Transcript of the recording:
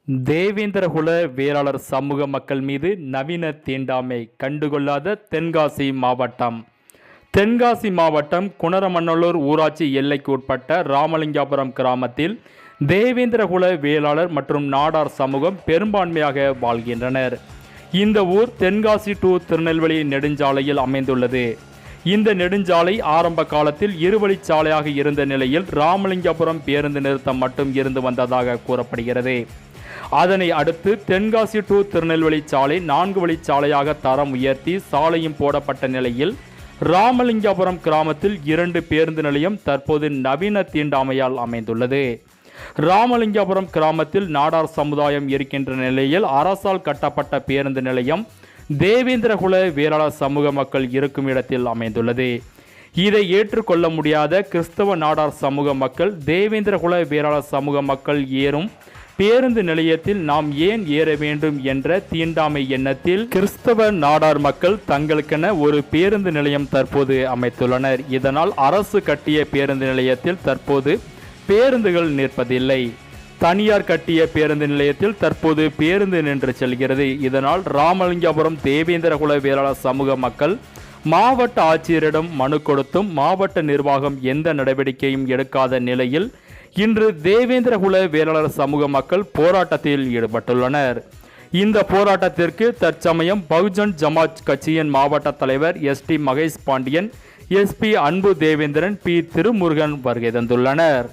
தேவேந்திரகுல வேளாளர் சமூக மக்கள் மீது நவீன தீண்டாமை கண்டுகொள்ளாத தென்காசி மாவட்டம். தென்காசி மாவட்டம் குணரமண்ணலூர் ஊராட்சி எல்லைக்கு உட்பட்ட ராமலிங்காபுரம் கிராமத்தில் தேவேந்திரகுல வேளாளர் மற்றும் நாடார் சமூகம் பெரும்பான்மையாக வாழ்கின்றனர். இந்த ஊர் தென்காசி டு திருநெல்வேலி நெடுஞ்சாலையில் அமைந்துள்ளது. இந்த நெடுஞ்சாலை ஆரம்ப காலத்தில் இருவழிச்சாலையாக இருந்த நிலையில் ராமலிங்கபுரம் பேருந்து நிறுத்தம் மட்டும் இருந்து வந்ததாக கூறப்படுகிறது. அதனை அடுத்து தென்காசி டு திருநெல்வேலி சாலை 4 வழிச்சாலையாக தரம் உயர்த்தி சாலையும் போடப்பட்ட நிலையில் ராமலிங்கபுரம் கிராமத்தில் 2 பேருந்து நிலையம் தற்போது நவீன தீண்டாமையால் அமைந்துள்ளது. ராமலிங்கபுரம் கிராமத்தில் நாடார் சமுதாயம் இருக்கின்ற நிலையில் அரசால் கட்டப்பட்ட பேருந்து நிலையம் தேவேந்திரகுல வேளாளர் சமூக மக்கள் இருக்கும் இடத்தில் அமைந்துள்ளது. இதை ஏற்றுக்கொள்ள முடியாத கிறிஸ்தவ நாடார் சமூக மக்கள் தேவேந்திரகுல வேளாளர் சமூக மக்கள் ஏறும் பேருந்து நிலையத்தில் நாம் ஏன் ஏற வேண்டும் என்ற தீண்டாமை எண்ணத்தில் கிறிஸ்தவ நாடார் மக்கள் தங்களுக்கென ஒரு பேருந்து நிலையம் தற்போது அமைத்துள்ளனர். இதனால் அரசு கட்டிய பேருந்து நிலையத்தில் தற்போது பேருந்துகள் நிற்பதில்லை. தனியார் கட்டிய பேருந்து நிலையத்தில் தற்போது பேருந்து நின்று செல்கிறது. இதனால் ராமலிங்கபுரம் தேவேந்திரகுல வேளாளர் சமூக மக்கள் மாவட்ட ஆட்சியரிடம் மனு கொடுத்தும் மாவட்ட நிர்வாகம் எந்த நடவடிக்கையும் எடுக்காத நிலையில் இன்று தேவேந்திரகுல வேளாளர் சமூக மக்கள் போராட்டத்தில் ஈடுபட்டுள்ளனர். இந்த போராட்டத்திற்கு தற்சமயம் பகுஜன் ஜமாத் கட்சியின் மாவட்ட தலைவர் ST மகேஷ் பாண்டியன், SP அன்பு தேவேந்திரன், P திருமுருகன் வருகை தந்துள்ளனர்.